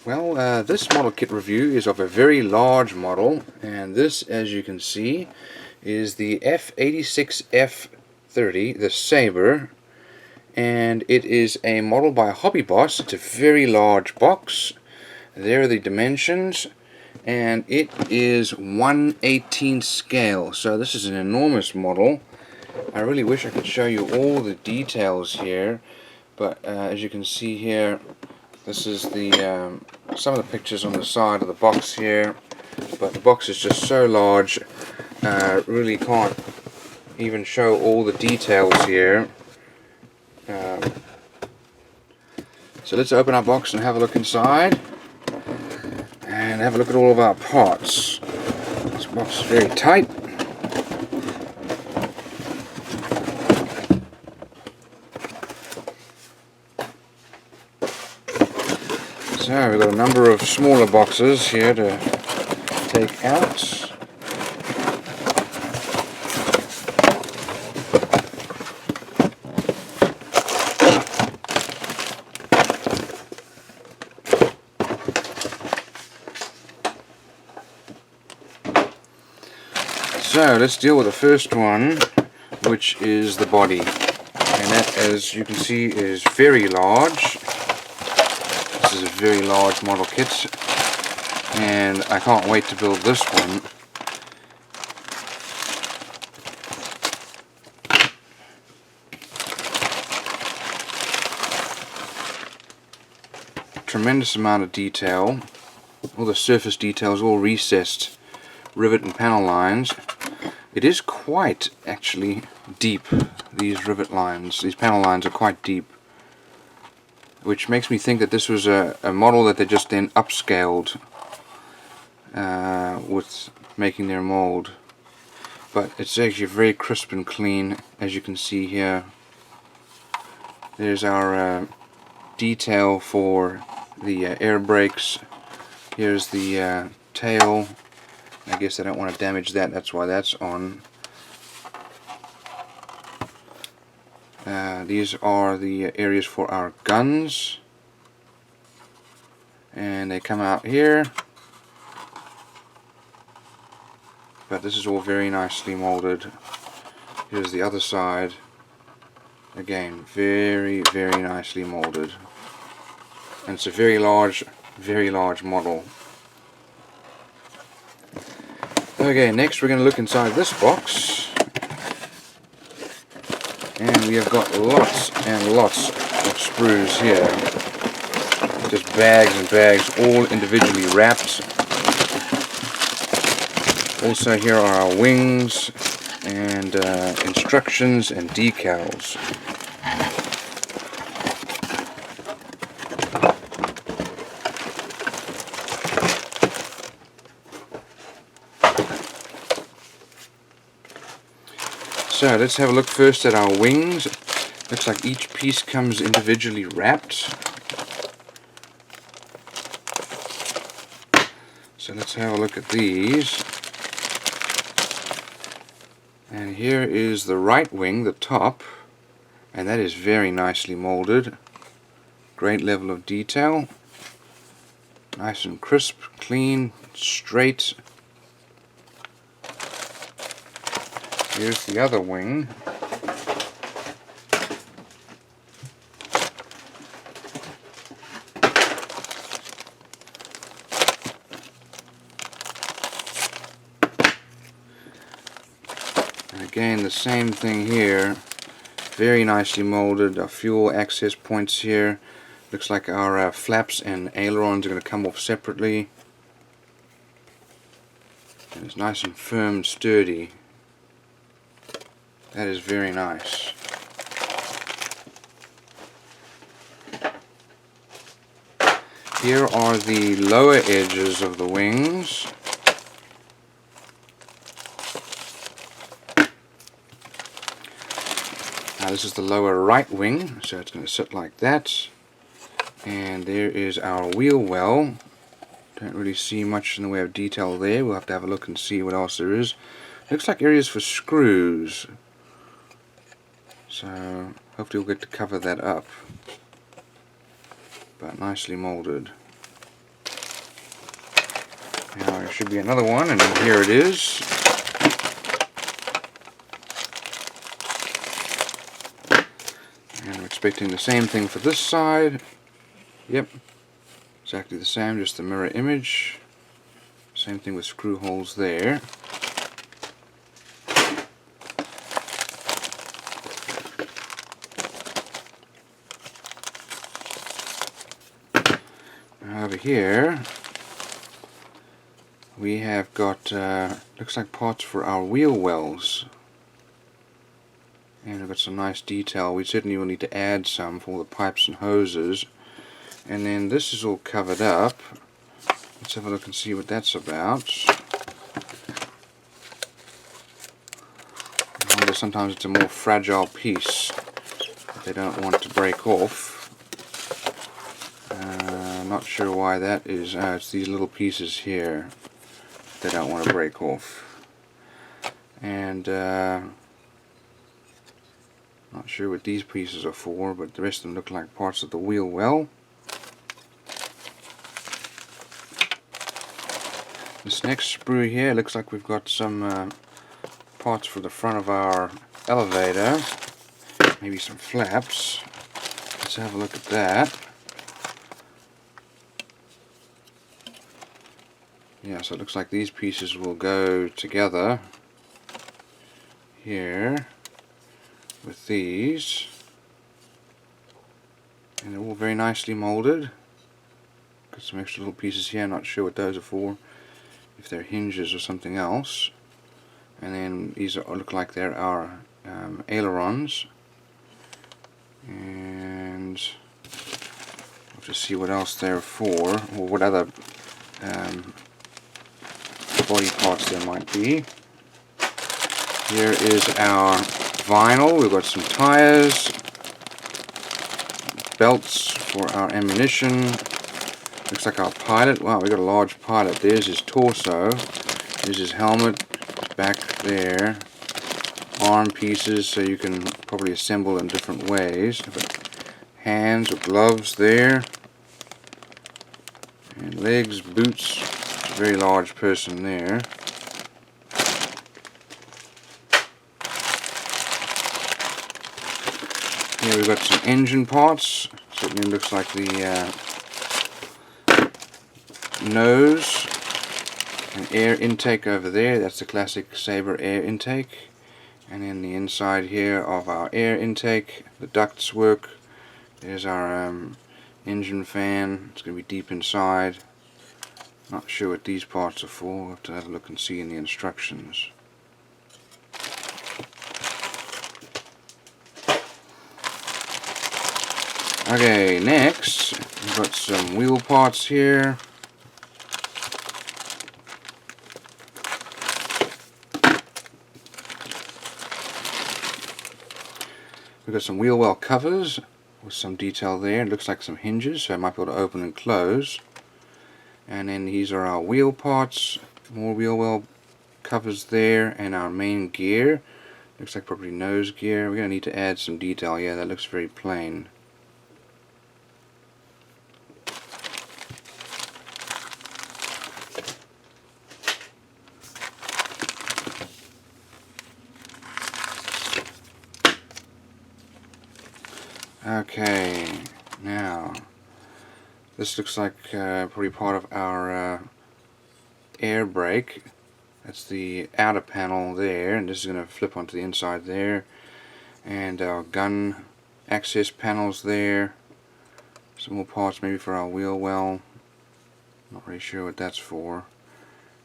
Well, this model kit review is of a very large model, and this, as you can see, is the F-86F-30, the Sabre, and it is a model by HobbyBoss. It's a very large box. There are the dimensions, and it is 1/18 scale, so this is an enormous model. I really wish I could show you all the details here, but as you can see here, this is the some of the pictures on the side of the box here, but the box is just so large, really can't even show all the details here. So let's open our box and have a look inside and have a look at all of our parts. This box is very tight. So we've got a number of smaller boxes here to take out. So let's deal with the first one, which is the body, and that, as you can see, is very large. This is a very large model kit, and I can't wait to build this one. Tremendous amount of detail. All the surface details, all recessed rivet and panel lines. It is quite actually deep, these rivet lines. These panel lines are quite deep, which makes me think that this was a model that they just then upscaled with making their mold. But it's actually very crisp and clean, as you can see here. There's our detail for the air brakes. Here's the tail. I guess I don't want to damage that, that's why that's on. These are the areas for our guns, and they come out here, but this is all very nicely molded. Here's the other side, again very nicely molded, and it's a very large model. Okay, next we're going to look inside this box, and we have got lots and lots of sprues here. Just bags and bags, all individually wrapped. Also here are our wings and instructions and decals. So let's have a look first at our wings. Looks like each piece comes individually wrapped. So let's have a look at these. And here is the right wing, the top, and that is very nicely molded. Great level of detail. Nice and crisp, clean, straight. Here's the other wing. And again, the same thing here. Very nicely molded. Our fuel access points here. Looks like our flaps and ailerons are going to come off separately. And it's nice and firm and sturdy. That is very nice. Here are the lower edges of the wings. Now this is the lower right wing, so it's going to sit like that. And there is our wheel well. Don't really see much in the way of detail there. We'll have to have a look and see what else there is. Looks like areas for screws. So hopefully we'll get to cover that up. But nicely molded. Now there should be another one, and here it is. And we're expecting the same thing for this side. Yep, exactly the same, just the mirror image. Same thing with screw holes there. Over here we have got looks like parts for our wheel wells, and we've got some nice detail. We certainly will need to add some for all the pipes and hoses. And then this is all covered up. Let's have a look and see what that's about. I wonder, sometimes it's a more fragile piece that they don't want to break off. Not sure why that is. It's these little pieces here they don't want to break off. And not sure what these pieces are for, but the rest of them look like parts of the wheel well. This next sprue here looks like we've got some parts for the front of our elevator, maybe some flaps. Let's have a look at that. Yeah, so it looks like these pieces will go together here with these, and they're all very nicely molded. Got some extra little pieces here, not sure what those are for, if they're hinges or something else. And then these look like they're our ailerons, and we'll just see what else they're for, or what other body parts there might be. Here is our vinyl. We've got some tires, belts for our ammunition. Looks like our pilot. Wow, we got a large pilot. There's his torso. There's his helmet back there. Arm pieces, so you can probably assemble in different ways. Hands or gloves there. And legs, boots. It's a very large person there. Here we've got some engine parts. Certainly looks like the nose and air intake over there. That's the classic Sabre air intake. And then the inside here of our air intake, the ducts work. There's our engine fan. It's going to be deep inside. Not sure what these parts are for. We'll have to have a look and see in the instructions. Okay, next we've got some wheel parts here. We've got some wheel well covers with some detail there. It looks like some hinges, so I might be able to open and close. And then these are our wheel parts, more wheel well covers there, and our main gear. Looks like probably nose gear. We're going to need to add some detail. Yeah, that looks very plain. Okay, now this looks like probably part of our air brake. That's the outer panel there, and this is going to flip onto the inside there. And our gun access panels there. Some more parts maybe for our wheel well. Not really sure what that's for.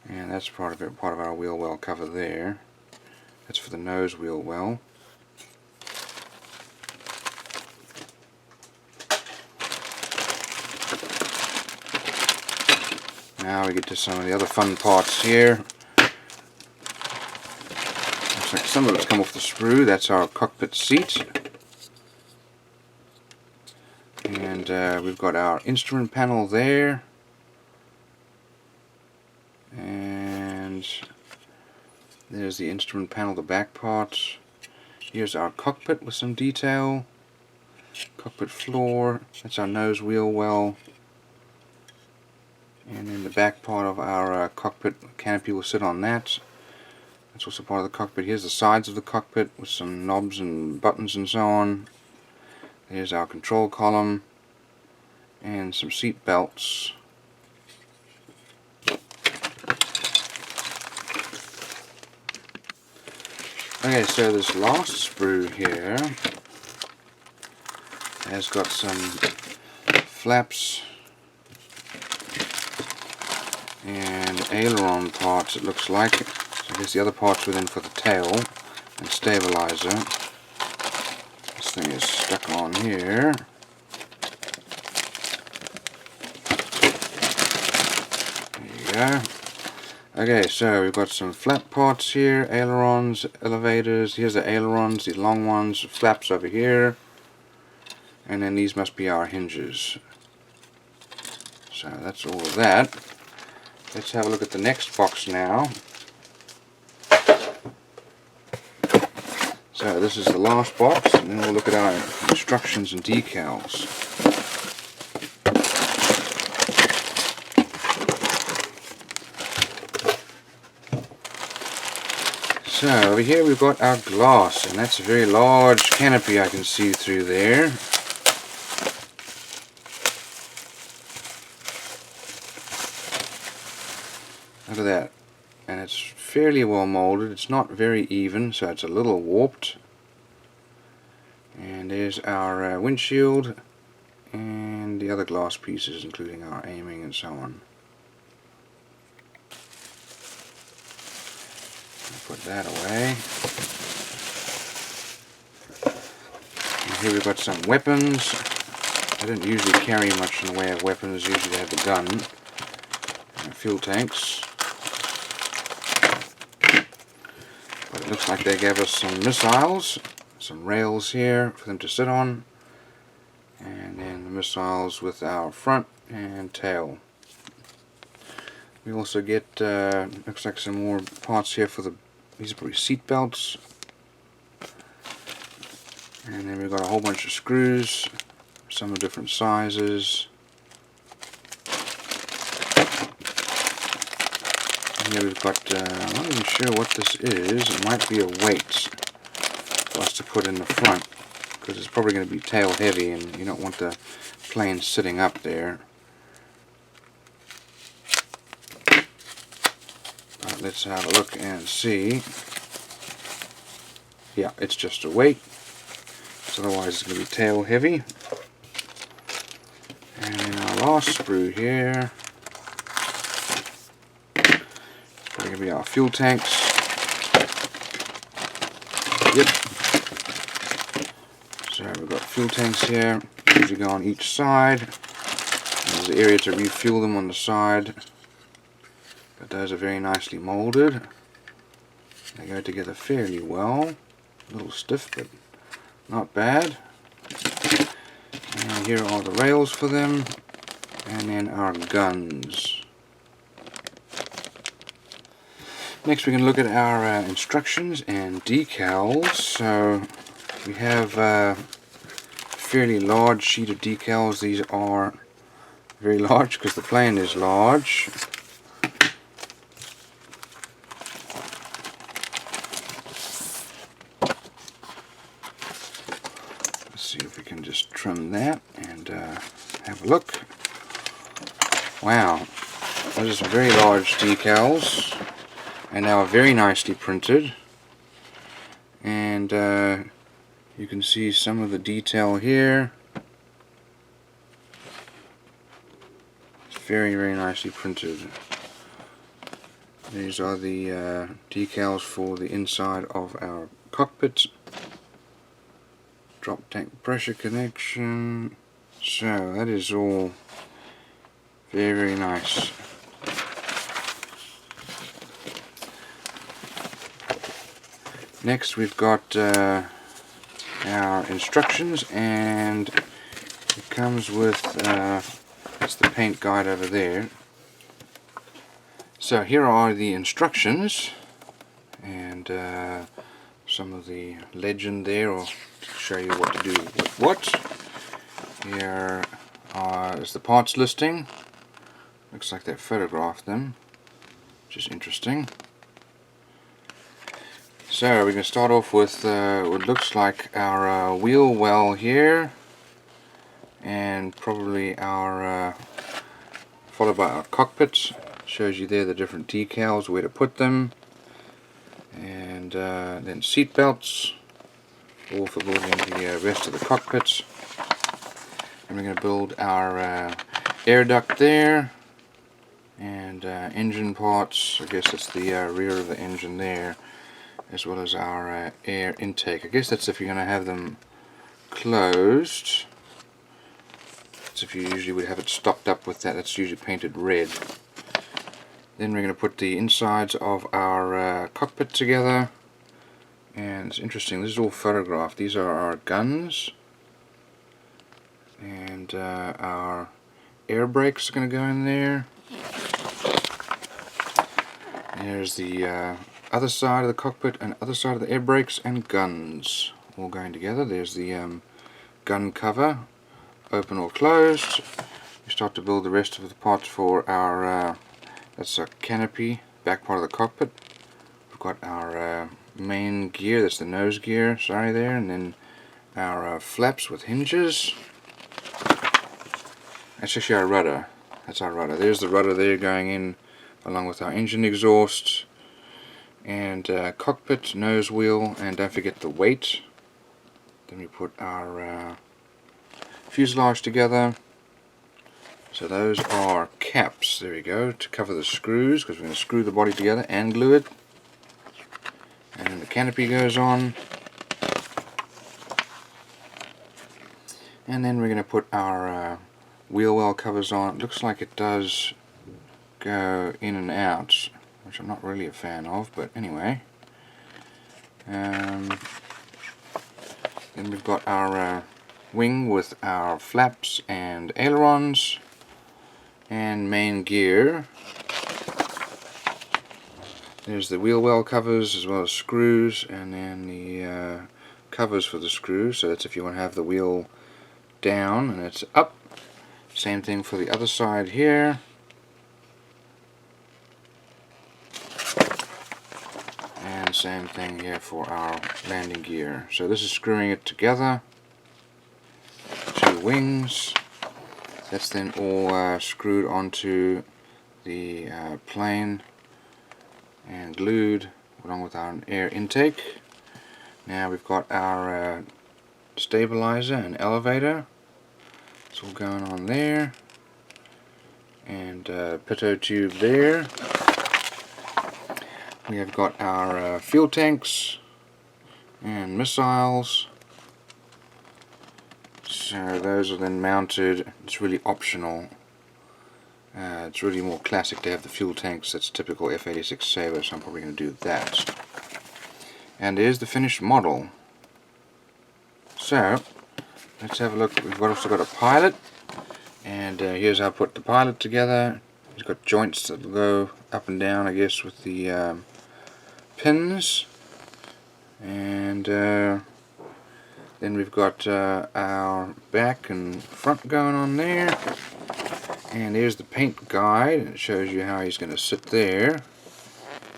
And that's part of it, part of our wheel well cover there. That's for the nose wheel well. Now we get to some of the other fun parts here. Looks like some of it's come off the sprue. That's our cockpit seat. And we've got our instrument panel there. And there's the instrument panel, the back part. Here's our cockpit with some detail. Cockpit floor, that's our nose wheel well. And then the back part of our cockpit canopy will sit on that. That's also part of the cockpit. Here's the sides of the cockpit with some knobs and buttons and so on. There's our control column and some seat belts. Okay, so this last sprue here has got some flaps and aileron parts, it looks like. So I guess the other parts were in for the tail and stabilizer. This thing is stuck on here. There you go. Okay, so we've got some flap parts here, ailerons, elevators. Here's the ailerons, the long ones, flaps over here. And then these must be our hinges. So that's all of that. Let's have a look at the next box now. So this is the last box, and then we'll look at our instructions and decals. So over here we've got our glass, and that's a very large canopy I can see through there. Look at that. And it's fairly well molded. It's not very even, so it's a little warped. And there's our windshield and the other glass pieces, including our aiming and so on. Put that away. And here we've got some weapons. I don't usually carry much in the way of weapons. Usually I have the gun and fuel tanks. But it looks like they gave us some missiles, some rails here for them to sit on, and then the missiles with our front and tail. We also get, looks like some more parts here for these are probably seat belts. And then we've got a whole bunch of screws, some of different sizes. And here we've got, I'm not even sure what this is. It might be a weight for us to put in the front, because it's probably going to be tail heavy and you don't want the plane sitting up there. Let's have a look and see. Yeah, it's just a weight. So otherwise it's going to be tail heavy. And then our last sprue here. Probably going to be our fuel tanks. Yep. So we've got fuel tanks here. Usually go on each side. There's the area to refuel them on the side. But those are very nicely molded. They go together fairly well. A little stiff, but not bad. And here are the rails for them. And then our guns. Next we can look at our instructions and decals. So we have a fairly large sheet of decals. These are very large because the plane is large. See if we can just trim that and have a look. Wow, those are some very large decals, and they are very nicely printed. And you can see some of the detail here. It's very, very nicely printed. These are the decals for the inside of our cockpit. Drop tank pressure connection. So that is all very, very nice. Next we've got our instructions, and it comes with that's the paint guide over there. So here are the instructions, and some of the legend there, or to show you what to do with what. Here is the parts listing. Looks like they've photographed them, which is interesting. So we're going to start off with what looks like our wheel well here, and probably our followed by our cockpit. Shows you there the different decals, where to put them, and then seat belts, all for building the rest of the cockpit. And we're going to build our air duct there, and engine parts. I guess that's the rear of the engine there, as well as our air intake. I guess that's if you're going to have them closed. That's if you usually would have it stopped up with that. That's usually painted red. Then we're going to put the insides of our cockpit together. And it's interesting, this is all photographed. These are our guns. And our air brakes are going to go in there. There's the other side of the cockpit and other side of the air brakes and guns all going together. There's the gun cover, open or closed. We start to build the rest of the parts for our that's a canopy, back part of the cockpit. We've got our main gear, that's the nose gear, sorry there, and then our flaps with hinges. That's actually our rudder. That's our rudder. There's the rudder there going in along with our engine exhaust, and cockpit, nose wheel, and don't forget the weight. Then we put our fuselage together. So those are caps, there we go, to cover the screws, because we're going to screw the body together and glue it. And then the canopy goes on. And then we're going to put our wheel well covers on. It looks like it does go in and out, which I'm not really a fan of, but anyway. Then we've got our wing with our flaps and ailerons, and main gear. There's the wheel well covers as well as screws, and then the covers for the screws, so that's if you want to have the wheel down and it's up. Same thing for the other side here. And same thing here for our landing gear. So this is screwing it together. Two wings. That's then all screwed onto the plane and glued along with our air intake. Now we've got our stabilizer and elevator. It's all going on there. And pitot tube there. We have got our fuel tanks and missiles. So those are then mounted. It's really optional. It's really more classic to have the fuel tanks. That's typical F-86 Sabre, so I'm probably going to do that. And there's the finished model. So let's have a look. We've also got a pilot, and here's how I put the pilot together. He's got joints that will go up and down, I guess, with the pins. And then we've got our back and front going on there. And there's the paint guide. It shows you how he's going to sit there.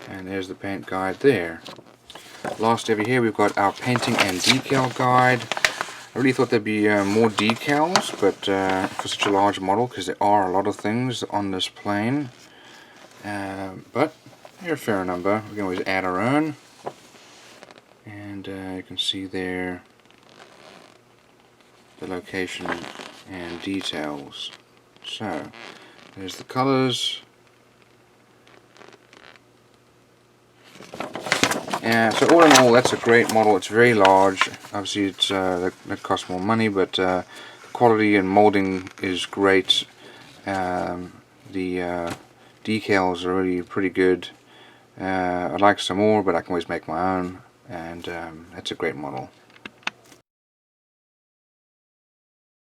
And there's the paint guide there. Last over here we've got our painting and decal guide. I really thought there'd be more decals, but for such a large model, because there are a lot of things on this plane. But they're a fair number. We can always add our own. And you can see there the location and details. So there's the colors. So all in all, that's a great model. It's very large. Obviously, it's that costs more money, but the quality and molding is great. The decals are really pretty good. I'd like some more, but I can always make my own, and that's a great model.